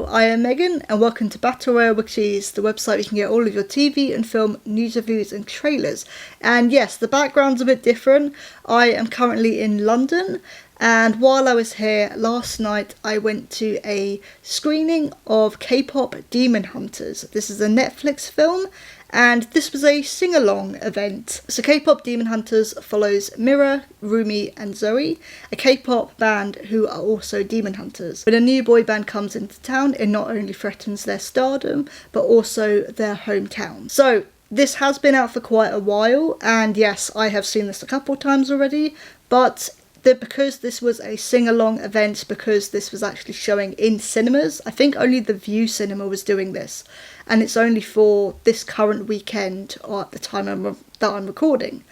Hello, I am Megan and welcome to Battle Royale with Cheese, the website where you can get all of your TV and film news reviews and trailers. And yes, the background's a bit different. I am currently in London, and while I was here last night I went to a screening of KPopDemonHunters. This is a Netflix film, and this was a sing-along event. So KPopDemonHunters follows Mira, Rumi and Zoe, a K-pop band who are also demon hunters. When a new boy band comes into town, it not only threatens their stardom, but also their hometown. So this has been out for quite a while, and yes, I have seen this a couple times already, but because this was a sing-along event, because this was actually showing in cinemas, I think only the View Cinema was doing this, and it's only for this current weekend or at the time that I'm recording.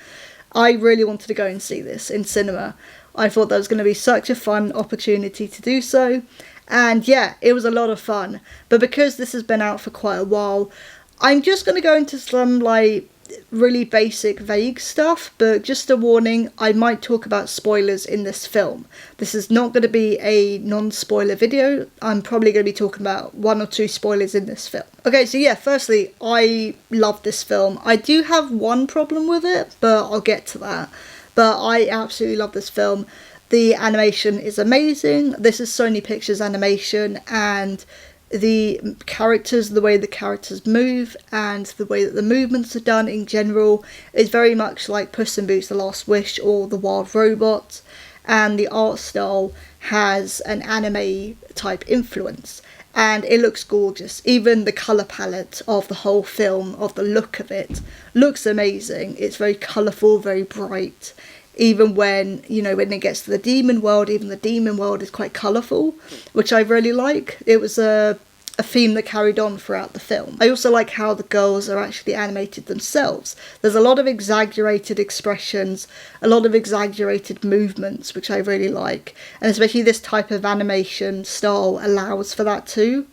I really wanted to go and see this in cinema. I thought that was going to be such a fun opportunity to do so, and yeah, it was a lot of fun. But because this has been out for quite a while, I'm just going to go into some really basic vague stuff, but just a warning, I might talk about spoilers in this film. This is not going to be a non-spoiler video. I'm probably going to be talking about 1 or 2 spoilers in this film. Okay, so yeah, firstly, I love this film. I do have one problem with it, but I'll get to that. But I absolutely love this film. The animation is amazing. This is Sony Pictures animation, and the characters, the way the characters move and the way that the movements are done in general is very much like Puss in Boots: The Last Wish or The Wild Robot, and the art style has an anime type influence and it looks gorgeous. Even the colour palette of the whole film, of the look of it, looks amazing. It's very colourful, very bright. Even when it gets to the demon world, even the demon world is quite colourful, which I really like. It was a theme that carried on throughout the film. I also like how the girls are actually animated themselves. There's a lot of exaggerated expressions, a lot of exaggerated movements, which I really like. And especially this type of animation style allows for that too.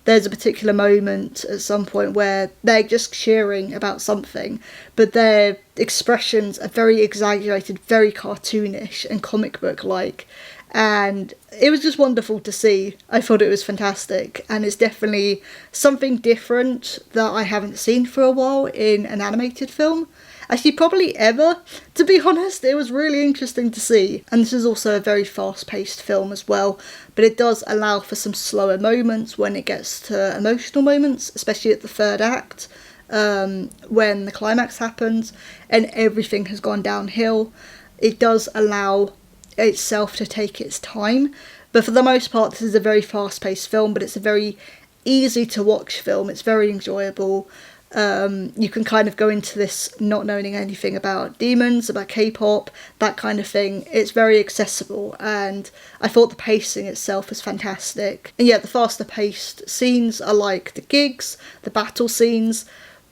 There's a particular moment at some point where they're just cheering about something, but their expressions are very exaggerated, very cartoonish and comic book-like. And it was just wonderful to see. I thought it was fantastic, and it's definitely something different that I haven't seen for a while in an animated film. Actually, probably ever, to be honest. It was really interesting to see. And this is also a very fast-paced film as well, but it does allow for some slower moments when it gets to emotional moments, especially at the third act, when the climax happens and everything has gone downhill. It does allow itself to take its time, but for the most part this is a very fast-paced film, but it's a very easy to watch film. It's very enjoyable. You can kind of go into this not knowing anything about demons, about K-pop, that kind of thing. It's very accessible, and I thought the pacing itself was fantastic. And yeah, the faster paced scenes are like the gigs, the battle scenes.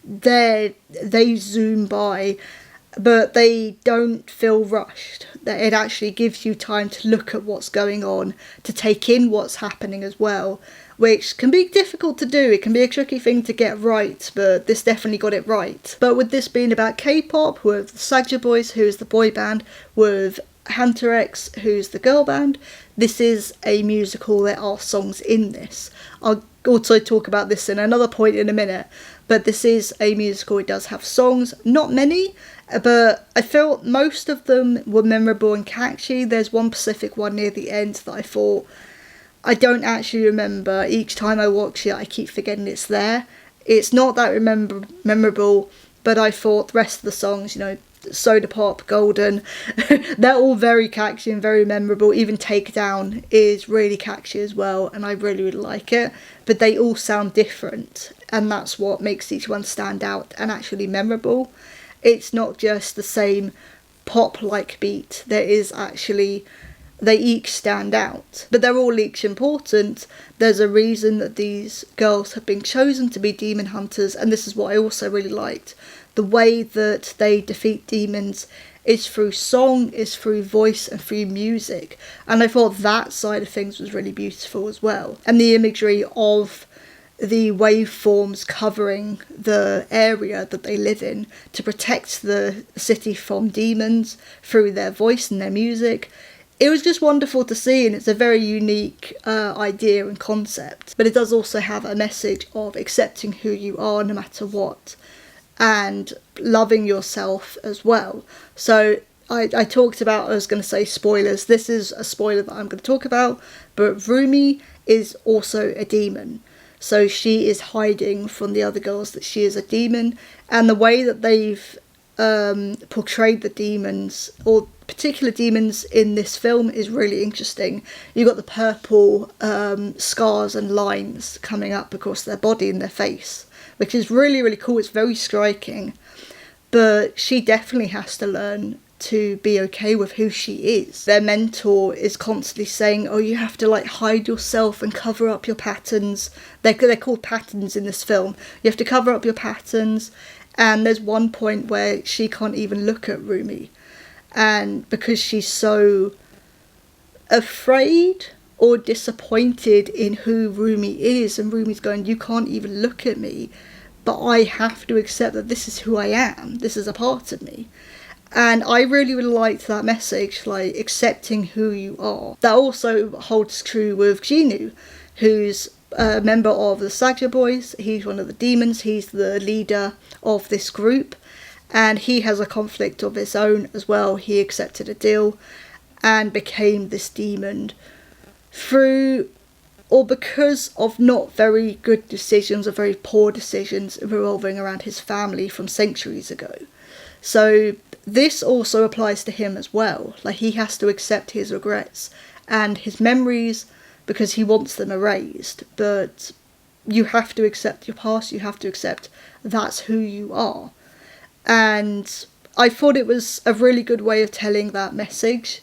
They zoom by, but they don't feel rushed. It actually gives you time to look at what's going on, to take in what's happening as well, which can be difficult to do. It can be a tricky thing to get right, but this definitely got it right. But with this being about K-pop, with the Saja Boys, who is the boy band, with Hunter X, who's the girl band, this is a musical. There are songs in this. I'll also talk about this in another point in a minute, but this is a musical. It does have songs, not many, but I felt most of them were memorable and catchy. There's one specific one near the end that I thought, I don't actually remember. Each time I watch it, I keep forgetting it's there. It's not that memorable, but I thought the rest of the songs, Soda Pop, Golden, they're all very catchy and very memorable. Even Takedown is really catchy as well, and I really, really like it. But they all sound different, and that's what makes each one stand out and actually memorable. It's not just the same pop-like beat. They each stand out, but they're all each important. There's a reason that these girls have been chosen to be demon hunters, and this is what I also really liked. The way that they defeat demons is through song, is through voice and through music, and I thought that side of things was really beautiful as well. And the imagery of the waveforms covering the area that they live in to protect the city from demons through their voice and their music it was just wonderful to see, and it's a very unique idea and concept. But it does also have a message of accepting who you are no matter what, and loving yourself as well. So I talked about, I was going to say spoilers, this is a spoiler that I'm going to talk about, but Rumi is also a demon. So she is hiding from the other girls that she is a demon, and the way that they've portrayed the demons, or particular demons in this film, is really interesting. You've got the purple scars and lines coming up across their body and their face, which is really, really cool. It's very striking. But she definitely has to learn to be okay with who she is. Their mentor is constantly saying, oh, you have to like hide yourself and cover up your patterns. They're called patterns in this film. You have to cover up your patterns. And there's one point where she can't even look at Rumi, and because she's so afraid or disappointed in who Rumi is, and Rumi's going, you can't even look at me, but I have to accept that this is who I am, this is a part of me. And I really, really liked that message, like accepting who you are. That also holds true with Genu, who's a member of the Sagja Boys. He's one of the demons, he's the leader of this group, and he has a conflict of his own as well. He accepted a deal and became this demon through, or because of, not very good decisions, or very poor decisions revolving around his family from centuries ago. So this also applies to him as well. Like, he has to accept his regrets and his memories because he wants them erased. But you have to accept your past, you have to accept that's who you are. And I thought it was a really good way of telling that message,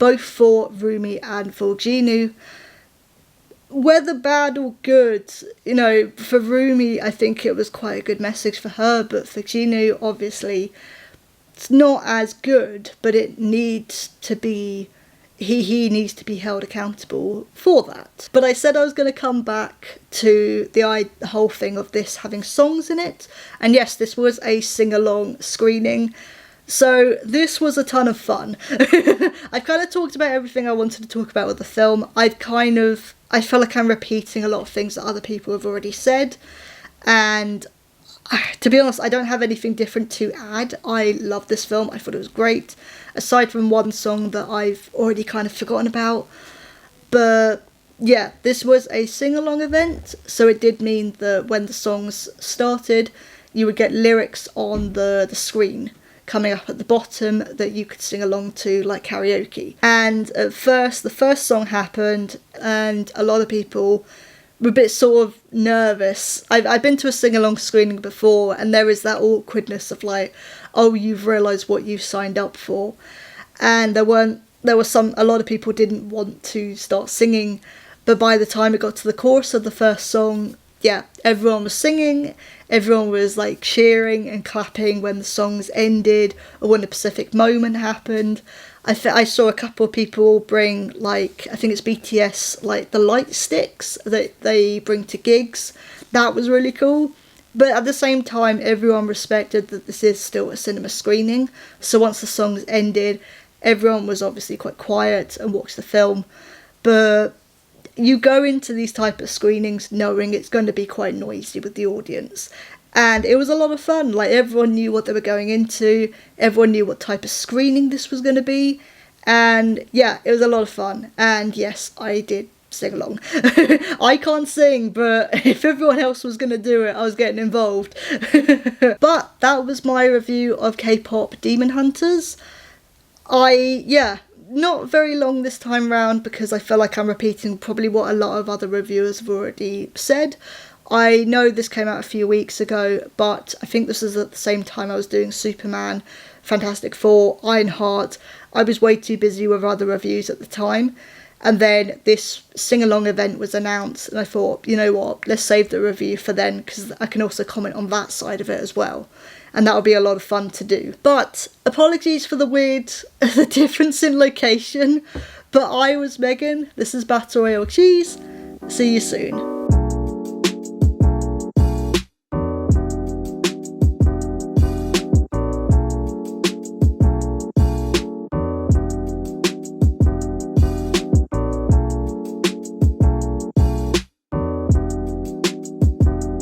both for Rumi and for Genu. Whether bad or good, you know, for Rumi, I think it was quite a good message for her, but for Genu, obviously, it's not as good, but it needs to be, he needs to be held accountable for that. But I said I was going to come back to the whole thing of this having songs in it, and yes, this was a sing-along screening, so this was a ton of fun. I've kind of talked about everything I wanted to talk about with the film. I feel like I'm repeating a lot of things that other people have already said, and to be honest, I don't have anything different to add. I love this film. I thought it was great, aside from one song that I've already kind of forgotten about. But yeah, this was a sing-along event, so it did mean that when the songs started, you would get lyrics on the screen coming up at the bottom that you could sing along to, like karaoke. And at first, the first song happened, and a lot of people were a bit sort of nervous. I've been to a sing-along screening before, and there is that awkwardness of like, oh, you've realised what you've signed up for. And a lot of people didn't want to start singing, but by the time it got to the chorus of the first song, yeah, everyone was singing, everyone was like cheering and clapping when the songs ended, or when a specific moment happened. I saw a couple of people bring, like, I think it's BTS, like the light sticks that they bring to gigs. That was really cool. But at the same time, everyone respected that this is still a cinema screening. So once the songs ended, everyone was obviously quite quiet and watched the film. But you go into these type of screenings knowing it's going to be quite noisy with the audience. And it was a lot of fun. Like, everyone knew what they were going into. Everyone knew what type of screening this was going to be. And yeah, it was a lot of fun. And yes, I did sing along. I can't sing, but if everyone else was going to do it, I was getting involved. But that was my review of KPopDemonHunters. Not very long this time round, because I feel like I'm repeating probably what a lot of other reviewers have already said. I know this came out a few weeks ago, but I think this is at the same time I was doing Superman, Fantastic Four, Ironheart. I was way too busy with other reviews at the time. And then this sing-along event was announced, and I thought, you know what, let's save the review for then, because I can also comment on that side of it as well. And that would be a lot of fun to do. But apologies for the difference in location. But I was Megan, this is Battle Royale with Cheese. See you soon.